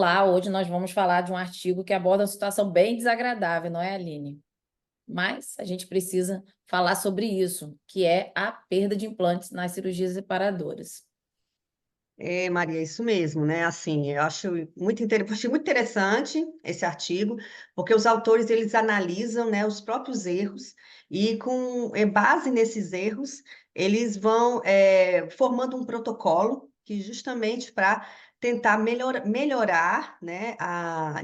Olá, hoje nós vamos falar de um artigo que aborda uma situação bem desagradável, não é, Aline? Mas a gente precisa falar sobre isso, que é a perda de implantes nas cirurgias reparadoras. É, Maria, isso mesmo, né? Assim, eu acho achei muito interessante esse artigo, porque os autores eles analisam, né, os próprios erros e com base nesses erros eles vão formando um protocolo que justamente para tentar melhorar, né,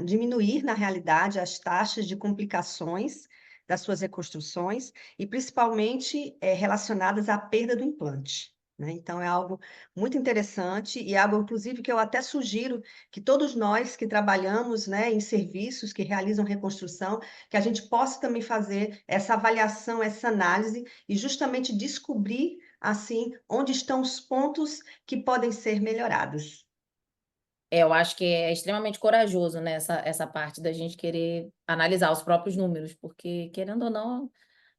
diminuir na realidade as taxas de complicações das suas reconstruções e principalmente relacionadas à perda do implante. Né? Então, é algo muito interessante e algo, inclusive, que eu até sugiro que todos nós que trabalhamos, né, em serviços que realizam reconstrução, que a gente possa também fazer essa avaliação, essa análise e justamente descobrir, assim, onde estão os pontos que podem ser melhorados. Eu acho que é extremamente corajoso, né, essa parte da gente querer analisar os próprios números, porque, querendo ou não,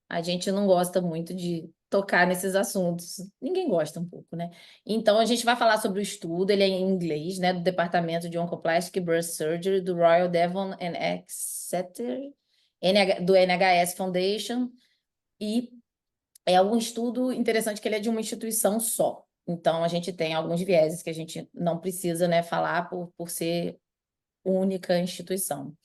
a gente não gosta muito de tocar nesses assuntos. Ninguém gosta um pouco, né? Então, a gente vai falar sobre o estudo, ele é em inglês, né, do Departamento de Oncoplastic Breast Surgery do Royal Devon and Exeter, do NHS Foundation, e é um estudo interessante que ele é de uma instituição só. Então, a gente tem alguns vieses que a gente não precisa, né, falar por ser única instituição.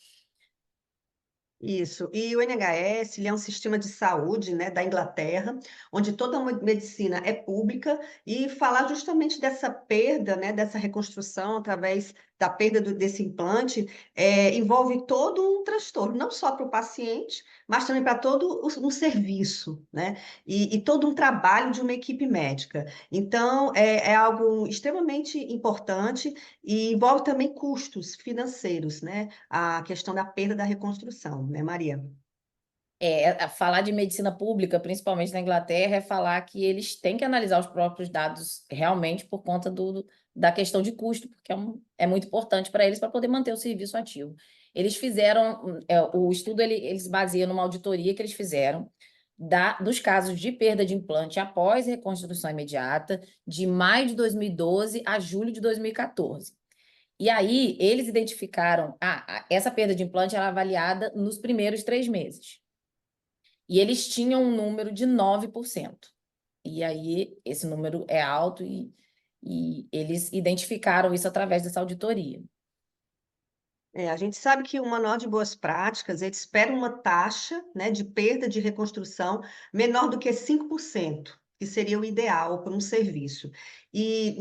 Isso. E o NHS, ele é um sistema de saúde, né, da Inglaterra, onde toda a medicina é pública e falar justamente dessa perda, né, dessa reconstrução através da perda desse implante, envolve todo um transtorno, não só para o paciente, mas também para todo um serviço, né, e todo um trabalho de uma equipe médica. Então, é algo extremamente importante e envolve também custos financeiros, né? A questão da perda da reconstrução, né, Maria? Falar de medicina pública, principalmente na Inglaterra, é falar que eles têm que analisar os próprios dados realmente por conta da questão de custo, porque é muito importante para eles para poder manter o serviço ativo. Eles fizeram, o estudo eles baseia numa auditoria que eles fizeram dos casos de perda de implante após reconstrução imediata, de maio de 2012 a julho de 2014. E aí, eles identificaram, essa perda de implante era avaliada nos primeiros 3 meses. E eles tinham um número de 9%. E aí, esse número é alto e eles identificaram isso através dessa auditoria. A gente sabe que o Manual de Boas Práticas, ele espera uma taxa, né, de perda de reconstrução menor do que 5%, que seria o ideal para um serviço. E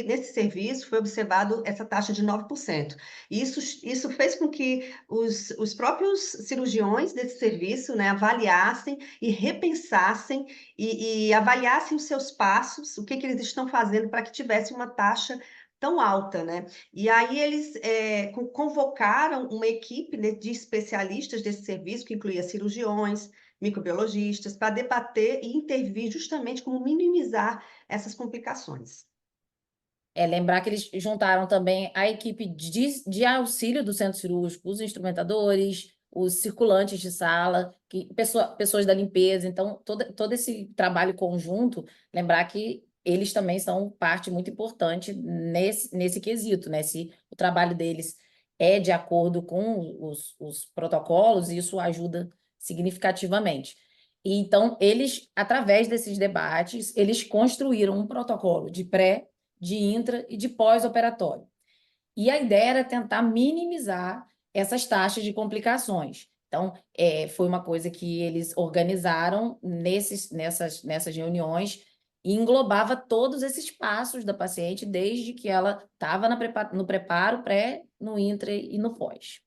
nesse serviço foi observado essa taxa de 9%. Isso fez com que os próprios cirurgiões desse serviço, né, avaliassem e repensassem e avaliassem os seus passos, o que eles estão fazendo para que tivesse uma taxa tão alta, né? E aí eles convocaram uma equipe, né, de especialistas desse serviço, que incluía cirurgiões, microbiologistas, para debater e intervir justamente como minimizar essas complicações. Lembrar que eles juntaram também a equipe de auxílio do centro cirúrgico, os instrumentadores, os circulantes de sala, pessoas da limpeza. Então, todo esse trabalho conjunto, lembrar que eles também são parte muito importante nesse quesito, né? Se o trabalho deles é de acordo com os protocolos, isso ajuda significativamente. E então, eles, através desses debates, eles construíram um protocolo de pré, de intra e de pós-operatório. E a ideia era tentar minimizar essas taxas de complicações. Então, foi uma coisa que eles organizaram nessas reuniões e englobava todos esses passos da paciente, desde que ela estava no preparo pré, no intra e no pós.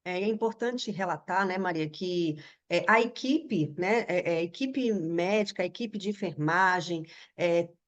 É importante relatar, né, Maria, que a equipe, né, a equipe médica, a equipe de enfermagem,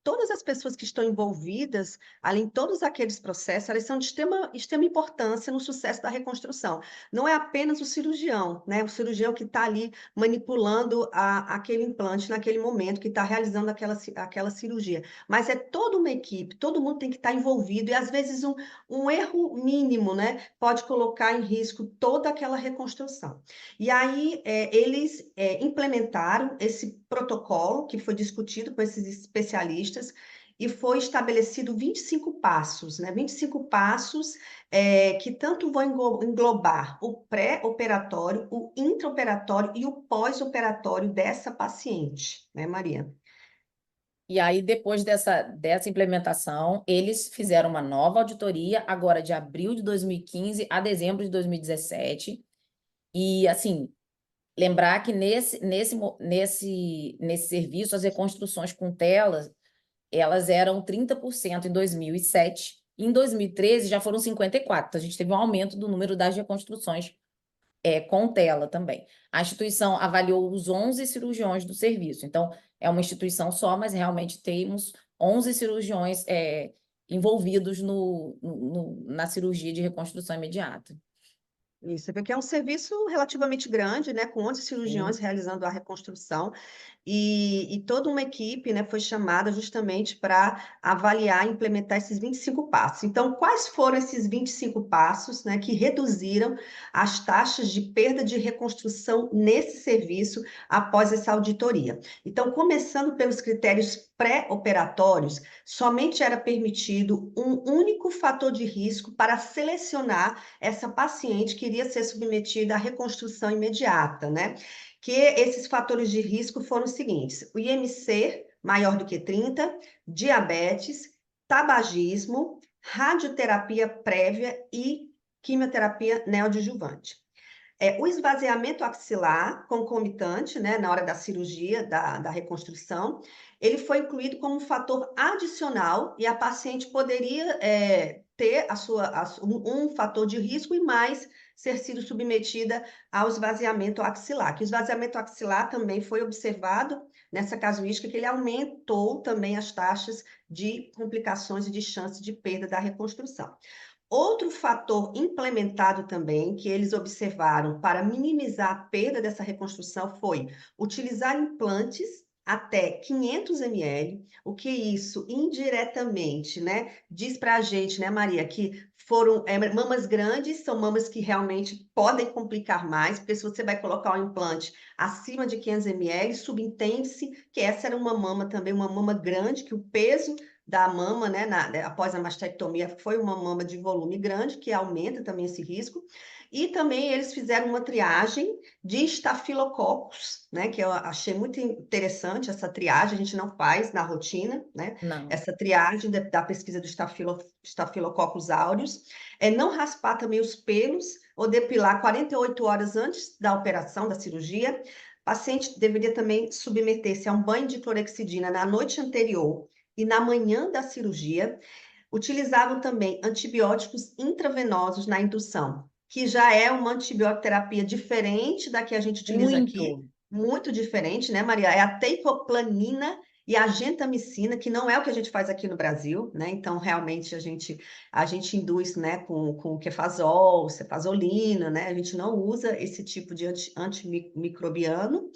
todas as pessoas que estão envolvidas, além de todos aqueles processos, elas são de extrema importância no sucesso da reconstrução. Não é apenas o cirurgião, né, o cirurgião que está ali manipulando aquele implante naquele momento, que está realizando aquela cirurgia, mas é toda uma equipe, todo mundo tem que estar envolvido, e às vezes um erro mínimo, né, pode colocar em risco toda aquela reconstrução. E aí, eles implementaram esse protocolo que foi discutido com esses especialistas e foi estabelecido 25 passos, né? 25 passos que tanto vão englobar o pré-operatório, o intraoperatório e o pós-operatório dessa paciente, né, Maria? E aí, depois dessa implementação, eles fizeram uma nova auditoria, agora de abril de 2015 a dezembro de 2017. E, assim, lembrar que nesse serviço, as reconstruções com telas, elas eram 30% em 2007. Em 2013, já foram 54%. Então, a gente teve um aumento do número das reconstruções com tela também. A instituição avaliou os 11 cirurgiões do serviço. Então, é uma instituição só, mas realmente temos 11 cirurgiões envolvidos na cirurgia de reconstrução imediata. Isso, porque é um serviço relativamente grande, né, com 11 cirurgiões Sim. realizando a reconstrução, e toda uma equipe, né, foi chamada justamente para avaliar e implementar esses 25 passos. Então, quais foram esses 25 passos, né, que reduziram as taxas de perda de reconstrução nesse serviço após essa auditoria? Então, começando pelos critérios pré-operatórios, somente era permitido um único fator de risco para selecionar essa paciente que iria ser submetida à reconstrução imediata, né? Que esses fatores de risco foram os seguintes: o IMC maior do que 30, diabetes, tabagismo, radioterapia prévia e quimioterapia neoadjuvante. O esvaziamento axilar concomitante, né, na hora da cirurgia, da reconstrução, ele foi incluído como um fator adicional e a paciente poderia ter um fator de risco e mais ser sido submetida ao esvaziamento axilar. Que o esvaziamento axilar também foi observado nessa casuística que ele aumentou também as taxas de complicações e de chance de perda da reconstrução. Outro fator implementado também, que eles observaram para minimizar a perda dessa reconstrução, foi utilizar implantes até 500 ml, o que isso indiretamente, né, diz para a gente, né, Maria, que foram mamas grandes, são mamas que realmente podem complicar mais, porque se você vai colocar um implante acima de 500 ml, subentende-se que essa era uma mama também, uma mama grande, que o peso da mama, né, após a mastectomia, foi uma mama de volume grande, que aumenta também esse risco. E também eles fizeram uma triagem de estafilococos, né, que eu achei muito interessante essa triagem, a gente não faz na rotina, né, Não. essa triagem da pesquisa do Staphylococcus aureus, não raspar também os pelos ou depilar 48 horas antes da operação, da cirurgia. O paciente deveria também submeter-se a um banho de clorexidina na noite anterior e na manhã da cirurgia. Utilizavam também antibióticos intravenosos na indução, que já é uma antibioterapia diferente da que a gente utiliza aqui, Muito. muito diferente, né, Maria? É a teicoplanina e a gentamicina, que não é o que a gente faz aqui no Brasil, né? Então, realmente, a gente induz, né, com kefazol, cefazolina, né? A gente não usa esse tipo de antimicrobiano.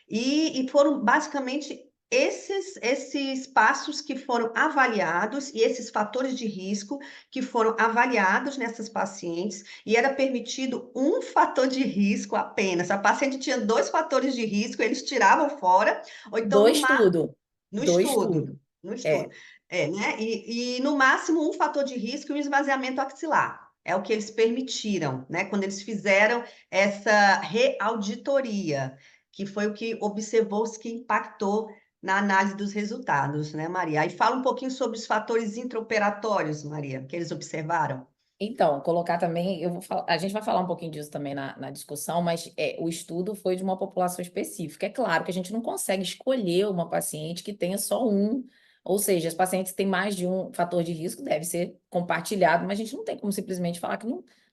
E foram basicamente esses passos que foram avaliados e esses fatores de risco que foram avaliados nessas pacientes, e era permitido um fator de risco apenas. A paciente tinha 2 fatores de risco, eles tiravam fora, ou então Do estudo. no Do estudo, estudo. no estudo. É. Né? E no máximo um fator de risco e um esvaziamento axilar. É o que eles permitiram, né? Quando eles fizeram essa reauditoria, que foi o que observou-se que impactou na análise dos resultados, né, Maria? Aí fala um pouquinho sobre os fatores intraoperatórios, Maria, que eles observaram. Então, colocar também, a gente vai falar um pouquinho disso também na discussão, mas o estudo foi de uma população específica. É claro que a gente não consegue escolher uma paciente que tenha só um, ou seja, as pacientes que têm mais de um fator de risco deve ser compartilhado, mas a gente não tem como simplesmente falar que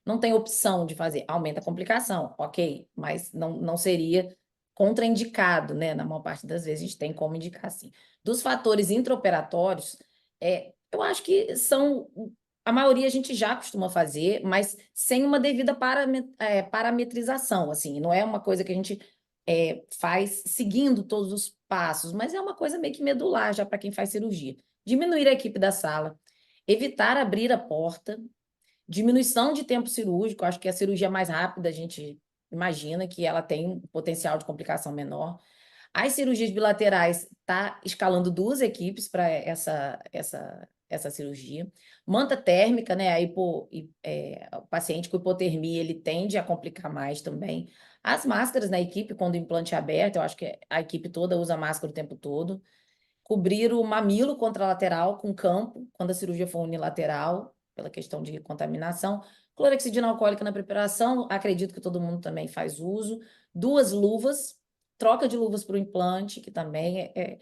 não tem opção de fazer. Aumenta a complicação, ok, mas não seria contraindicado, né? Na maior parte das vezes a gente tem como indicar sim. Dos fatores intraoperatórios, eu acho que são a maioria a gente já costuma fazer, mas sem uma devida parametrização, assim, não é uma coisa que a gente faz seguindo todos os passos, mas é uma coisa meio que medular já para quem faz cirurgia. Diminuir a equipe da sala, evitar abrir a porta, diminuição de tempo cirúrgico, acho que a cirurgia mais rápida a gente imagina que ela tem um potencial de complicação menor. As cirurgias bilaterais está escalando 2 equipes para essa cirurgia. Manta térmica, né? O paciente com hipotermia ele tende a complicar mais também. As máscaras na equipe, quando o implante é aberto, eu acho que a equipe toda usa máscara o tempo todo. Cobrir o mamilo contralateral com campo, quando a cirurgia for unilateral, pela questão de contaminação. Clorexidina alcoólica na preparação, acredito que todo mundo também faz uso. 2 luvas, troca de luvas para o implante, que também é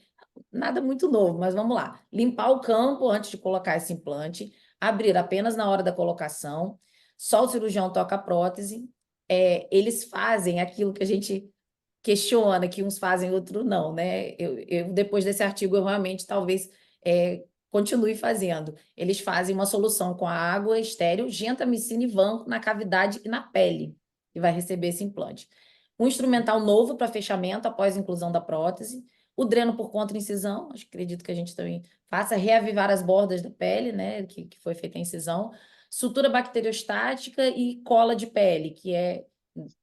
nada muito novo, mas vamos lá. Limpar o campo antes de colocar esse implante, abrir apenas na hora da colocação, só o cirurgião toca a prótese. Eles fazem aquilo que a gente questiona, que uns fazem, outros não, né? Depois desse artigo, eu realmente talvez continue fazendo. Eles fazem uma solução com a água estéril, gentamicina e vanco na cavidade e na pele, que vai receber esse implante. Um instrumental novo para fechamento após a inclusão da prótese, o dreno por contra-incisão, acredito que a gente também faça, reavivar as bordas da pele, né, que foi feita a incisão, sutura bacteriostática e cola de pele, que é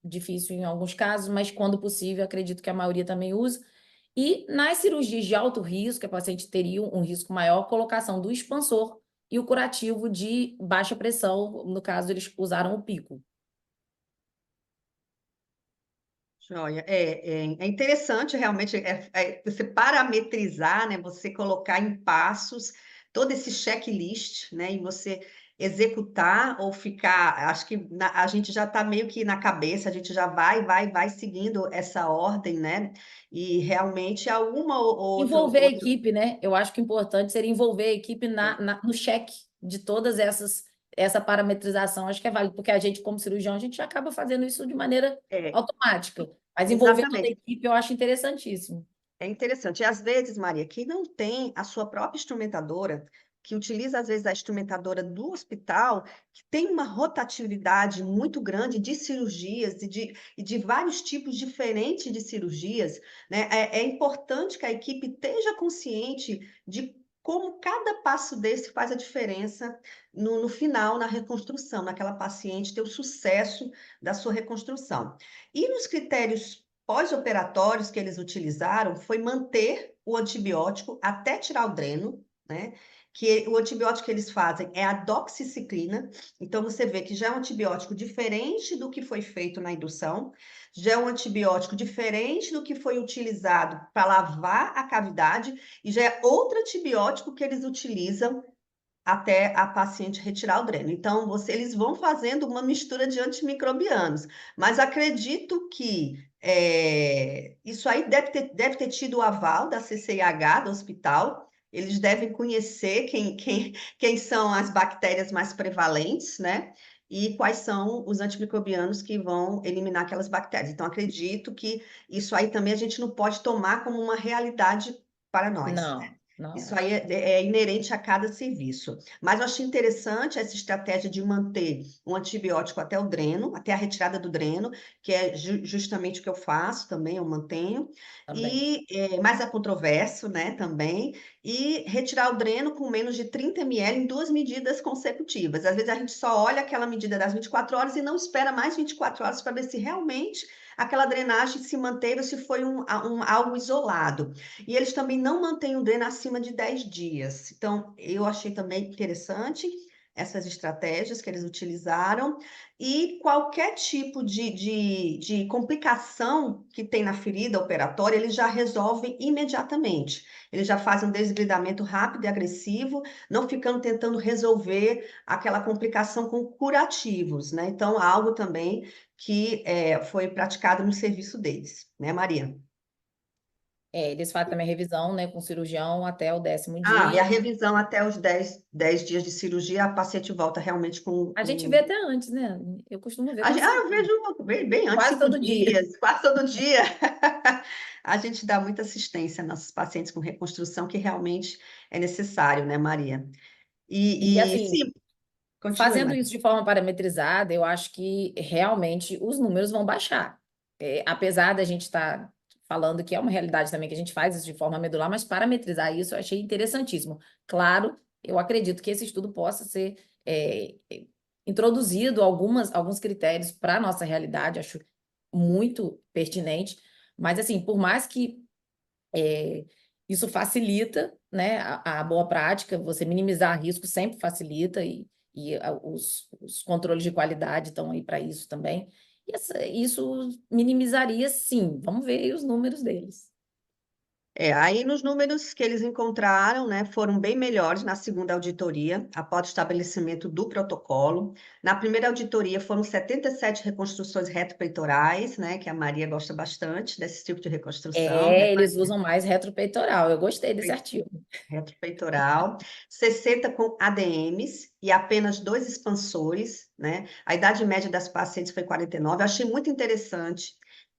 difícil em alguns casos, mas quando possível, acredito que a maioria também usa. E nas cirurgias de alto risco, que a paciente teria um risco maior, colocação do expansor e o curativo de baixa pressão, no caso, eles usaram o pico. Joia. É interessante realmente você parametrizar, né? Você colocar em passos todo esse checklist, né? E você executar ou ficar. Acho que a gente já está meio que na cabeça, a gente já vai seguindo essa ordem, né? E realmente alguma ou Envolver a outro. equipe, né? Eu acho que o importante seria envolver a equipe no cheque de todas essa parametrização. Acho que é válido, porque a gente, como cirurgião, a gente acaba fazendo isso de maneira É, automática. Mas envolver toda a exatamente. equipe eu acho interessantíssimo. É interessante. E às vezes, Maria, quem não tem a sua própria instrumentadora, que utiliza às vezes a instrumentadora do hospital, que tem uma rotatividade muito grande de cirurgias e de vários tipos diferentes de cirurgias, né? É importante que a equipe esteja consciente de como cada passo desse faz a diferença no final, na reconstrução, naquela paciente ter o sucesso da sua reconstrução. E nos critérios pós-operatórios que eles utilizaram foi manter o antibiótico até tirar o dreno, né? Que o antibiótico que eles fazem é a doxiciclina. Então você vê que já é um antibiótico diferente do que foi feito na indução, já é um antibiótico diferente do que foi utilizado para lavar a cavidade e já é outro antibiótico que eles utilizam até a paciente retirar o dreno. Então, eles vão fazendo uma mistura de antimicrobianos, mas acredito que isso aí deve ter tido o aval da CCIH, do hospital. Eles devem conhecer quem são as bactérias mais prevalentes, né? E quais são os antimicrobianos que vão eliminar aquelas bactérias. Então, acredito que isso aí também a gente não pode tomar como uma realidade para nós. Não, Isso não. aí é inerente a cada serviço. Mas eu achei interessante essa estratégia de manter um antibiótico até o dreno, até a retirada do dreno, que é justamente o que eu faço também, eu mantenho. Também. E mais é controverso, né, também. E retirar o dreno com menos de 30 ml em 2 medidas consecutivas. Às vezes a gente só olha aquela medida das 24 horas e não espera mais 24 horas para ver se realmente aquela drenagem se manteve ou se foi algo isolado. E eles também não mantêm o dreno acima de 10 dias. Então, eu achei também interessante essas estratégias que eles utilizaram. E qualquer tipo de complicação que tem na ferida operatória, eles já resolvem imediatamente. Eles já fazem um desbridamento rápido e agressivo, não ficando tentando resolver aquela complicação com curativos, né? Então, algo também que foi praticado no serviço deles, né, Maria? Eles fazem também revisão, né, com o cirurgião até o 10º Ah, e a dia. revisão até os 10 dias de cirurgia, a paciente volta realmente com, A gente vê com... até antes, né? Eu costumo ver quando Eu vejo bem antes, quase 5 todo dia. dias, quase todo dia. A gente dá muita assistência a nossos pacientes com reconstrução, que realmente é necessário, né, Maria? E E assim, sim, continue, fazendo Maria. isso de forma parametrizada, eu acho que realmente os números vão baixar. Apesar da gente estar falando que é uma realidade também que a gente faz isso de forma medular, mas parametrizar isso eu achei interessantíssimo. Claro, eu acredito que esse estudo possa ser introduzido alguns critérios para a nossa realidade, acho muito pertinente, mas assim, por mais que Isso facilita, né, a boa prática, você minimizar risco sempre facilita, os controles de qualidade estão aí para isso também. Isso minimizaria, sim. Vamos ver aí os números deles. Aí nos números que eles encontraram, né, foram bem melhores na segunda auditoria, após o estabelecimento do protocolo. Na primeira auditoria foram 77 reconstruções retropeitorais, né, que a Maria gosta bastante desse tipo de reconstrução, Eles usam mais retropeitoral. Eu gostei desse artigo. retropeitoral, 60 com ADMs e apenas 2 expansores, né? A idade média das pacientes foi 49. Eu achei muito interessante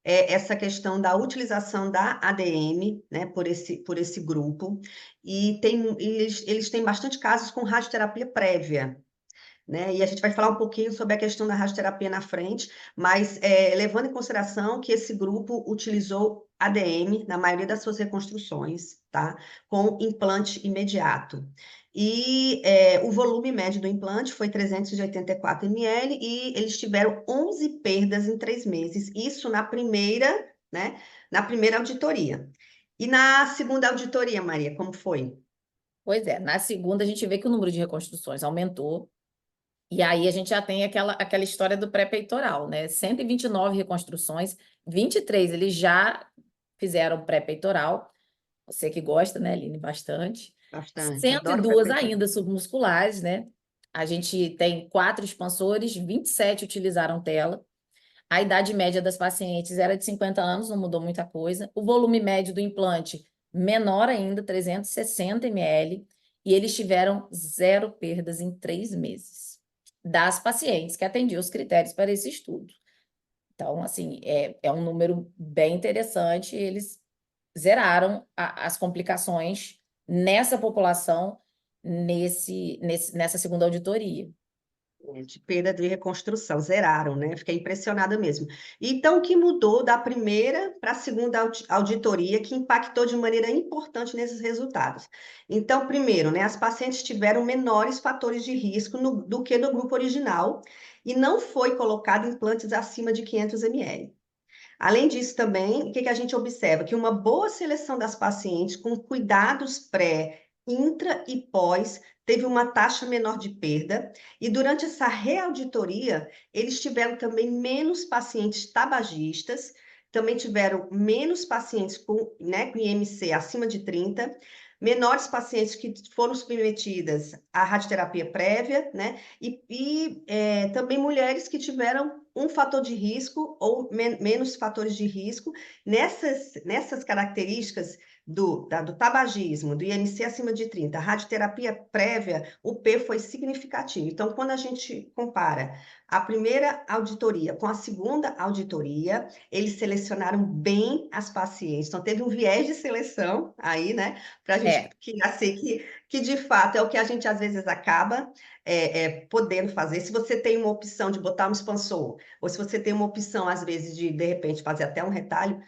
essa questão da utilização da ADM, né, por esse grupo. E eles têm bastante casos com radioterapia prévia, né? E a gente vai falar um pouquinho sobre a questão da radioterapia na frente, mas levando em consideração que esse grupo utilizou ADM na maioria das suas reconstruções, tá? Com implante imediato. E o volume médio do implante foi 384 ml e eles tiveram 11 perdas em 3 meses, isso na primeira, né? Na primeira auditoria. E na segunda auditoria, Maria, como foi? Pois é, na segunda a gente vê que o número de reconstruções aumentou, e aí a gente já tem aquela história do pré-peitoral, né? 129 reconstruções, 23 eles já fizeram pré-peitoral. Você que gosta, né, Aline, bastante. Bastante, Cento e adoro duas pré-peitoral. ainda submusculares, né? A gente tem 4 expansores, 27 utilizaram tela. A idade média das pacientes era de 50 anos, não mudou muita coisa. O volume médio do implante, menor ainda, 360 ml. E eles tiveram 0 perdas em 3 meses. Das pacientes que atendiam os critérios para esse estudo. Então, assim, é um número bem interessante. Eles zeraram as complicações nessa população nessa segunda auditoria. De perda de reconstrução, zeraram, né? Fiquei impressionada mesmo. Então, o que mudou da primeira para a segunda auditoria que impactou de maneira importante nesses resultados? Então, primeiro, né, as pacientes tiveram menores fatores de risco do que no grupo original e não foi colocado implantes acima de 500 ml. Além disso, também, o que que a gente observa? Que uma boa seleção das pacientes com cuidados pré, intra e pós teve uma taxa menor de perda, e durante essa reauditoria, eles tiveram também menos pacientes tabagistas, também tiveram menos pacientes com, né, com IMC acima de 30, menores pacientes que foram submetidas à radioterapia prévia, né, também mulheres que tiveram um fator de risco ou menos fatores de risco. Nessas características do tabagismo, do IMC acima de 30, a radioterapia prévia, o P foi significativo. Então, quando a gente compara a primeira auditoria com a segunda auditoria, eles selecionaram bem as pacientes. Então, teve um viés de seleção aí, né? Para a gente É, assim, que de fato é o que a gente às vezes acaba podendo fazer. Se você tem uma opção de botar um expansor, ou se você tem uma opção, às vezes, de repente, fazer até um retalho,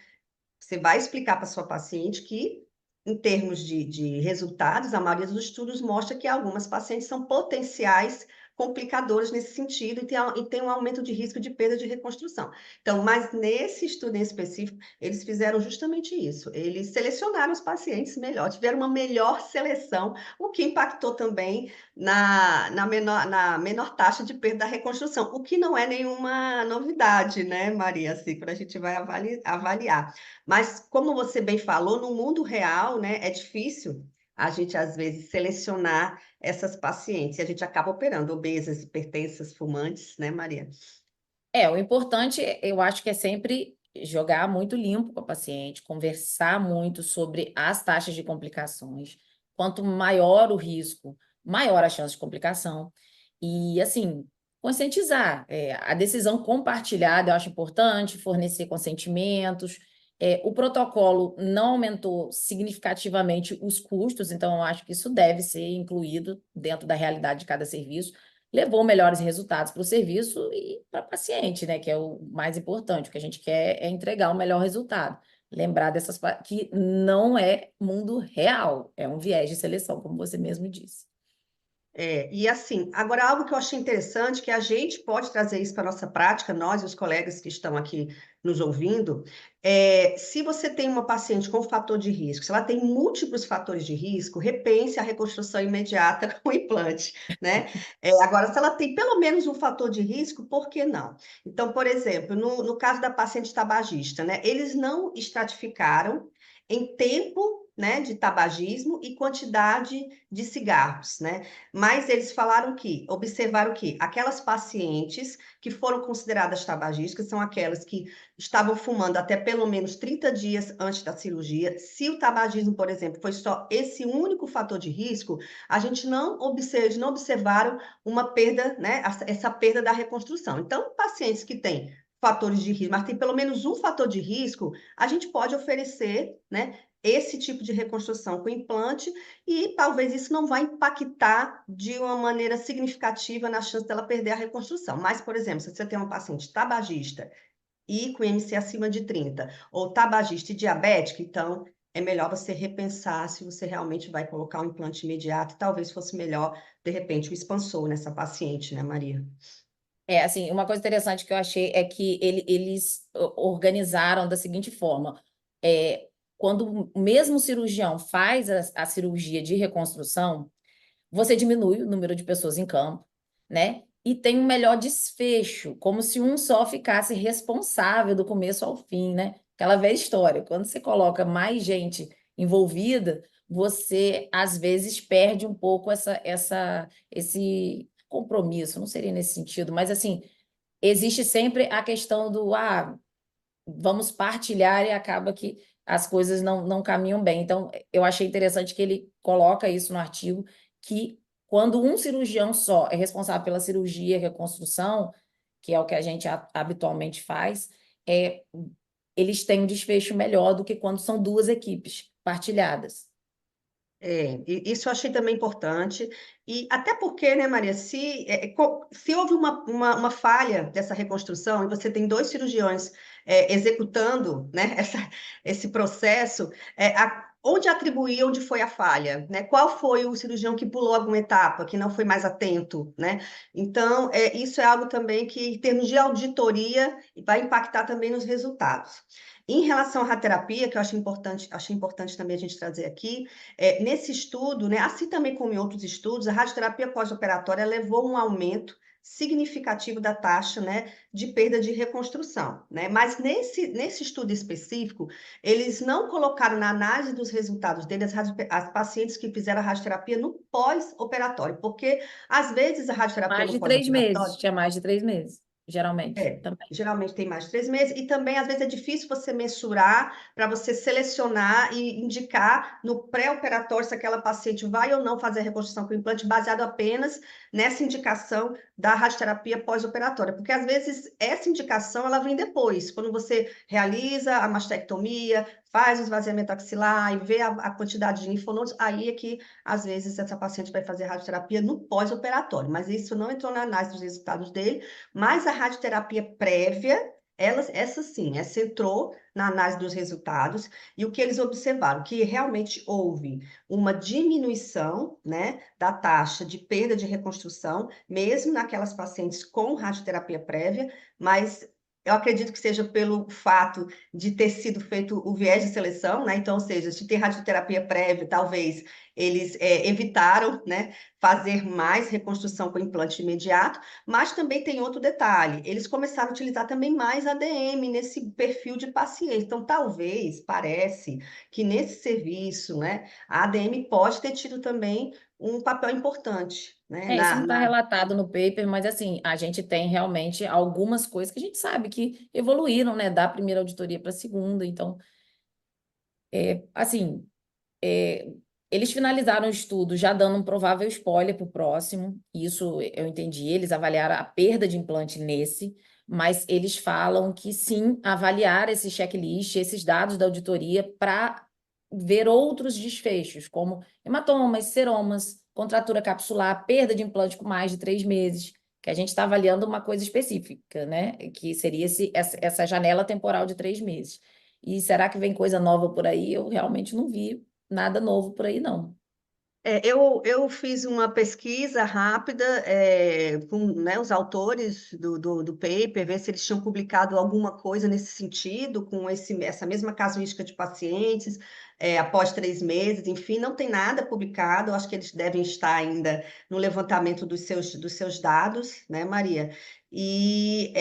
você vai explicar para sua paciente que, em termos de resultados, a maioria dos estudos mostra que algumas pacientes são potenciais complicadores nesse sentido e tem um aumento de risco de perda de reconstrução. Então, mas nesse estudo em específico, eles fizeram justamente isso. Eles selecionaram os pacientes melhor, tiveram uma melhor seleção, o que impactou também na menor taxa de perda da reconstrução, o que não é nenhuma novidade, né, Maria? Assim, quando a gente vai avaliar. Mas, como você bem falou, no mundo real, né, é difícil a gente, às vezes, selecionar essas pacientes. E a gente acaba operando obesas, hipertensas, fumantes, né, Maria? o importante, eu acho que é sempre jogar muito limpo com a paciente, conversar muito sobre as taxas de complicações. Quanto maior o risco, maior a chance de complicação. E, assim, conscientizar. A decisão compartilhada eu acho importante, fornecer consentimentos. O protocolo não aumentou significativamente os custos, então eu acho que isso deve ser incluído dentro da realidade de cada serviço. Levou melhores resultados para o serviço e para o paciente, né? Que é o mais importante. O que a gente quer é entregar o melhor resultado. Lembrar que não é mundo real, é um viés de seleção, como você mesmo disse. E assim, agora algo que eu achei interessante, que a gente pode trazer isso para a nossa prática, nós e os colegas que estão aqui nos ouvindo, se você tem uma paciente com fator de risco, se ela tem múltiplos fatores de risco, repense a reconstrução imediata com o implante, né? Agora, se ela tem pelo menos um fator de risco, por que não? Então, por exemplo, no caso da paciente tabagista, né? Eles não estratificaram em tempo, né, de tabagismo e quantidade de cigarros, né? Mas eles falaram que, observaram que aquelas pacientes que foram consideradas tabagistas são aquelas que estavam fumando até pelo menos 30 dias antes da cirurgia. Se o tabagismo, por exemplo, foi só esse único fator de risco, a gente não observaram uma perda, né, essa perda da reconstrução. Então, pacientes que têm fatores de risco, mas tem pelo menos um fator de risco, a gente pode oferecer, né, esse tipo de reconstrução com implante e talvez isso não vai impactar de uma maneira significativa na chance dela perder a reconstrução. Mas, por exemplo, se você tem uma paciente tabagista e com IMC acima de 30, ou tabagista e diabética, então é melhor você repensar se você realmente vai colocar um implante imediato. Talvez fosse melhor, de repente, o expansor nessa paciente, né, Maria? Assim, uma coisa interessante que eu achei é que eles organizaram da seguinte forma: quando o mesmo cirurgião faz a cirurgia de reconstrução, você diminui o número de pessoas em campo, né? E tem um melhor desfecho, como se um só ficasse responsável do começo ao fim, né? Aquela velha história, quando você coloca mais gente envolvida, você às vezes perde um pouco esse compromisso, não seria nesse sentido, mas assim, existe sempre a questão do vamos partilhar e acaba que as coisas não caminham bem. Então, eu achei interessante que ele coloca isso no artigo, que quando um cirurgião só é responsável pela cirurgia e reconstrução, que é o que a gente habitualmente faz, é, eles têm um desfecho melhor do que quando são duas equipes partilhadas. Isso eu achei também importante, e até porque, né, Maria, se houve uma falha dessa reconstrução e você tem dois cirurgiões executando, né, esse processo, onde atribuir onde foi a falha, né? Qual foi o cirurgião que pulou alguma etapa, que não foi mais atento, né? Então, isso é algo também que, em termos de auditoria, vai impactar também nos resultados. Em relação à radioterapia, que eu achei importante também a gente trazer aqui, nesse estudo, né, assim também como em outros estudos, a radioterapia pós-operatória levou um aumento significativo da taxa, né, de perda de reconstrução, né? Mas nesse estudo específico, eles não colocaram na análise dos resultados deles as pacientes que fizeram a radioterapia no pós-operatório, porque às vezes a radioterapia Mais no de 3 meses, pós-operatório tinha mais de 3 meses, geralmente, também. geralmente tem mais de 3 meses, e também às vezes é difícil você mensurar para você selecionar e indicar no pré-operatório se aquela paciente vai ou não fazer a reconstrução com implante baseado apenas nessa indicação da radioterapia pós-operatória, porque às vezes essa indicação ela vem depois, quando você realiza a mastectomia, faz o esvaziamento axilar e vê a quantidade de linfonodos, aí é que às vezes essa paciente vai fazer radioterapia no pós-operatório, mas isso não entrou na análise dos resultados dele, mas a radioterapia prévia, essa sim, essa entrou na análise dos resultados, e o que eles observaram? Que realmente houve uma diminuição, né, da taxa de perda de reconstrução, mesmo naquelas pacientes com radioterapia prévia, mas eu acredito que seja pelo fato de ter sido feito o viés de seleção, né? Então, ou seja, se ter radioterapia prévia, talvez eles evitaram, né, fazer mais reconstrução com implante imediato, mas também tem outro detalhe, eles começaram a utilizar também mais ADM nesse perfil de paciente. Então, talvez, parece que nesse serviço, né, a ADM pode ter tido também um papel importante, né, Isso não está relatado no paper, mas assim, a gente tem realmente algumas coisas que a gente sabe que evoluíram, né, da primeira auditoria para a segunda. Então, assim, é, eles finalizaram o estudo já dando um provável spoiler para o próximo. Isso eu entendi. Eles avaliaram a perda de implante nesse, mas eles falam que sim, avaliar esse checklist, esses dados da auditoria, para ver outros desfechos, como hematomas, seromas, contratura capsular, perda de implante com mais de 3 meses, que a gente está avaliando uma coisa específica, né? Que seria essa janela temporal de 3 meses. E será que vem coisa nova por aí? Eu realmente não vi nada novo por aí, não. Eu fiz uma pesquisa rápida com, né, os autores do paper, ver se eles tinham publicado alguma coisa nesse sentido, com essa mesma casuística de pacientes, após 3 meses, enfim, não tem nada publicado, eu acho que eles devem estar ainda no levantamento dos seus dados, né, Maria? E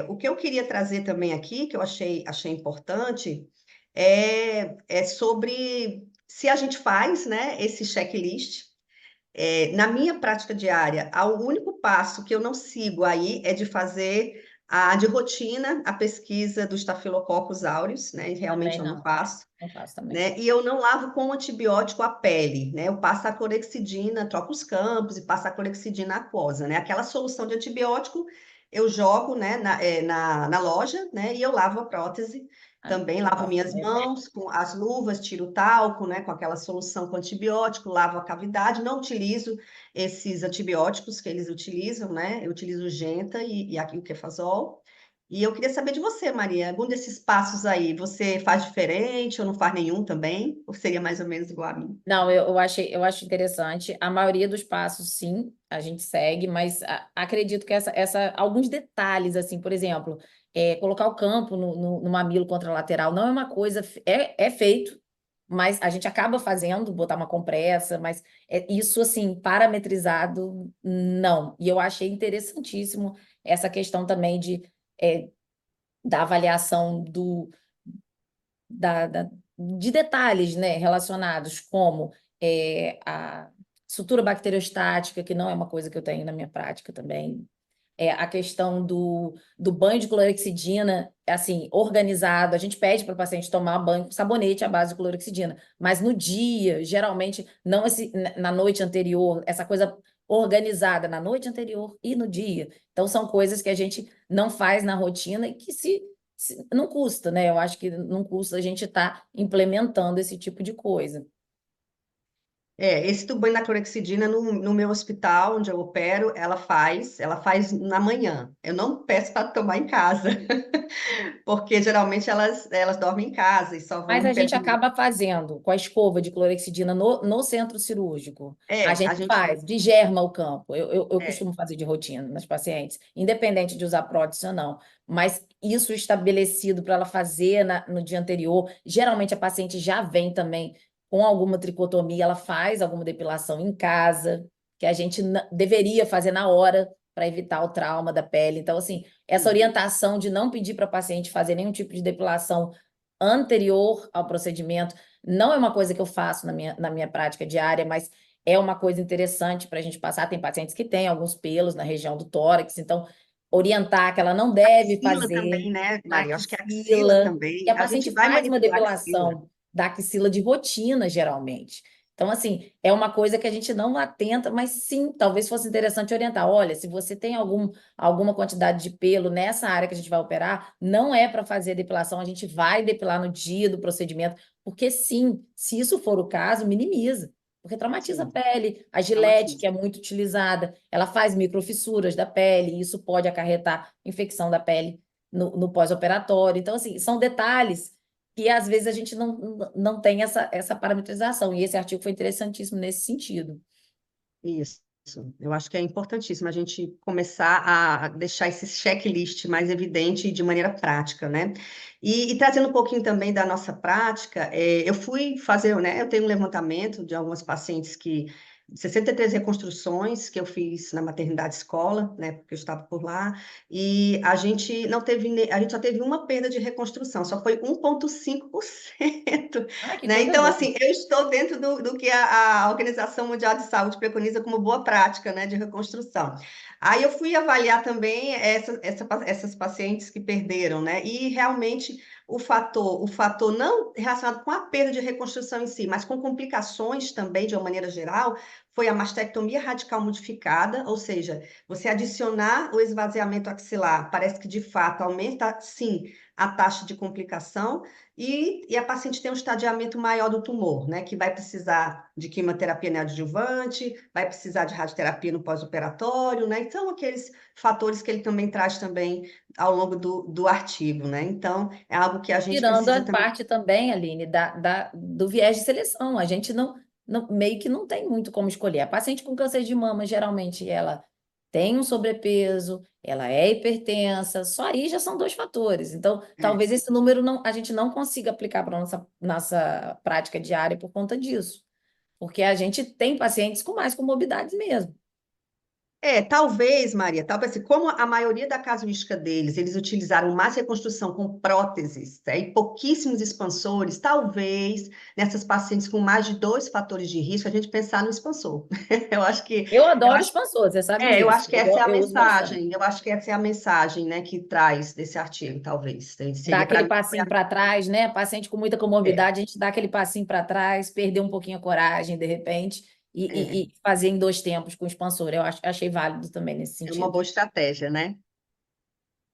o que eu queria trazer também aqui, que eu achei importante, é sobre se a gente faz, né, esse checklist. Na minha prática diária, o único passo que eu não sigo aí é de fazer de rotina a pesquisa do Staphylococcus aureus, né? E realmente Também eu não não. faço, Não faço também. né? E eu não lavo com antibiótico a pele, né? Eu passo a clorexidina, troco os campos e passo a clorexidina aquosa, né? Aquela solução de antibiótico eu jogo, né, na loja, né? E eu lavo a prótese. Ah, Também eu lavo faço minhas também a pele. mãos com as luvas, tiro o talco, né, com aquela solução com antibiótico, lavo a cavidade, não utilizo esses antibióticos que eles utilizam, né? Eu utilizo o Genta e aqui o Kefazol. E eu queria saber de você, Maria, algum desses passos aí, você faz diferente ou não faz nenhum também? Ou seria mais ou menos igual a mim? Não, eu acho interessante. A maioria dos passos, sim, a gente segue, mas acredito que alguns detalhes, assim, por exemplo, colocar o campo no mamilo contralateral não é uma coisa, é feito, mas a gente acaba fazendo, botar uma compressa, mas isso, assim, parametrizado, não. E eu achei interessantíssimo essa questão também é, da avaliação de detalhes, né, relacionados, como a estrutura bacteriostática, que não é uma coisa que eu tenho na minha prática também. A questão do banho de clorexidina, assim, organizado. A gente pede para o paciente tomar banho com sabonete à base de clorexidina, mas no dia, geralmente, não na noite anterior, essa coisa organizada na noite anterior e no dia. Então, são coisas que a gente não faz na rotina e que não custa, né? Eu acho que não custa a gente estar implementando esse tipo de coisa. Esse do banho da clorexidina no meu hospital, onde eu opero, ela faz na manhã. Eu não peço para tomar em casa, porque geralmente elas dormem em casa e só vão Mas me a gente pedir. acaba fazendo com a escova de clorexidina no centro cirúrgico. A A gente gente. faz, desgerma o campo. Eu É, costumo fazer de rotina nas pacientes, independente de usar prótese ou não. Mas isso estabelecido para ela fazer no dia anterior. Geralmente a paciente já vem também com alguma tricotomia, ela faz alguma depilação em casa, que a gente deveria fazer na hora para evitar o trauma da pele. Então, assim, essa sim. orientação de não pedir para a paciente fazer nenhum tipo de depilação anterior ao procedimento. Não é uma coisa que eu faço na minha prática diária, mas é uma coisa interessante para a gente passar. Tem pacientes que têm alguns pelos na região do tórax, então orientar que ela não deve Axila fazer também, né, na Maria? Acho que a axila axila, e também. a A gente paciente vai faz uma manipular a axila. depilação da axila de rotina, geralmente. Então, assim, é uma coisa que a gente não atenta, mas sim, talvez fosse interessante orientar. Olha, se você tem alguma quantidade de pelo nessa área que a gente vai operar, não é para fazer depilação, a gente vai depilar no dia do procedimento, porque sim, se isso for o caso, minimiza, porque traumatiza a Sim, pele. A Gilete, que traumatiza. é muito utilizada, ela faz microfissuras da pele, e isso pode acarretar infecção da pele no pós-operatório. Então, assim, são detalhes que às vezes a gente não tem essa parametrização, e esse artigo foi interessantíssimo nesse sentido. Isso. Eu acho que é importantíssimo a gente começar a deixar esse checklist mais evidente de maneira prática, né? E trazendo um pouquinho também da nossa prática, eu fui fazer, né? Eu tenho um levantamento de algumas pacientes 63 reconstruções que eu fiz na maternidade escola, né? Porque eu estava por lá, e a gente não teve, a gente só teve uma perda de reconstrução, só foi 1,5%. Ah, que Né? coisa Então, boa. assim, eu estou dentro do que a Organização Mundial de Saúde preconiza como boa prática, né, de reconstrução. Aí eu fui avaliar também essas pacientes que perderam, né? E realmente o fator não relacionado com a perda de reconstrução em si, mas com complicações também, de uma maneira geral, foi a mastectomia radical modificada, ou seja, você adicionar o esvaziamento axilar, parece que de fato aumenta, sim, a taxa de complicação, e a paciente tem um estadiamento maior do tumor, né? Que vai precisar de quimioterapia neoadjuvante, vai precisar de radioterapia no pós-operatório, né? Então, aqueles fatores que ele também traz também ao longo do artigo, né? Então, é algo que a gente Tirando precisa a também. parte também, Aline, do viés de seleção. A gente meio que não tem muito como escolher. A paciente com câncer de mama, geralmente, ela tem um sobrepeso, ela é hipertensa, só aí já são dois fatores. Então, É. talvez esse número não, a gente não consiga aplicar para a nossa prática diária por conta disso. Porque a gente tem pacientes com mais comorbidades mesmo. Talvez, Maria, talvez assim, como a maioria da casuística deles, eles utilizaram mais reconstrução com próteses, e pouquíssimos expansores, talvez nessas pacientes com mais de dois fatores de risco, a gente pensar no expansor. Eu acho que, Eu eu adoro acho, expansor, você sabe eu disso. acho que essa é a Eu uso bastante. mensagem, eu acho que essa é a mensagem, né, que traz desse artigo, talvez. Dá Seria para aquele mim, passinho para trás, né? Paciente com muita é, comorbidade, a gente dá aquele passinho para trás, perder um pouquinho a coragem, de repente, é, e fazer em dois tempos com o expansor. Achei válido também nesse é uma sentido. boa estratégia, né?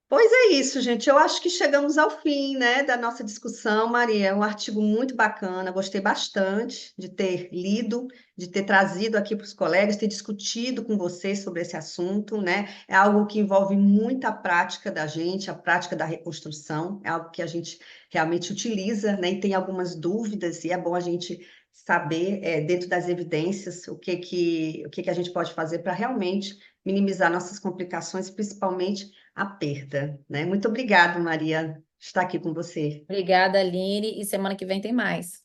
Pois é isso, gente. Eu acho que chegamos ao fim, né, da nossa discussão, Maria. É um artigo muito bacana. Gostei bastante de ter lido, de ter trazido aqui para os colegas, ter discutido com vocês sobre esse assunto, né? É algo que envolve muita prática da gente, a prática da reconstrução. É algo que a gente realmente utiliza, né? E tem algumas dúvidas e é bom a gente saber, dentro das evidências, o que que a gente pode fazer para realmente minimizar nossas complicações, principalmente a perda, né? Muito obrigada, Maria, por estar aqui com você. Obrigada, Aline, e semana que vem tem mais.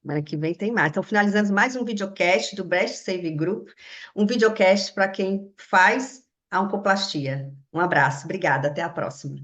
Semana que vem tem mais. Então, finalizamos mais um videocast do Breast Save Group, um videocast para quem faz a oncoplastia. Um abraço, obrigada, até a próxima.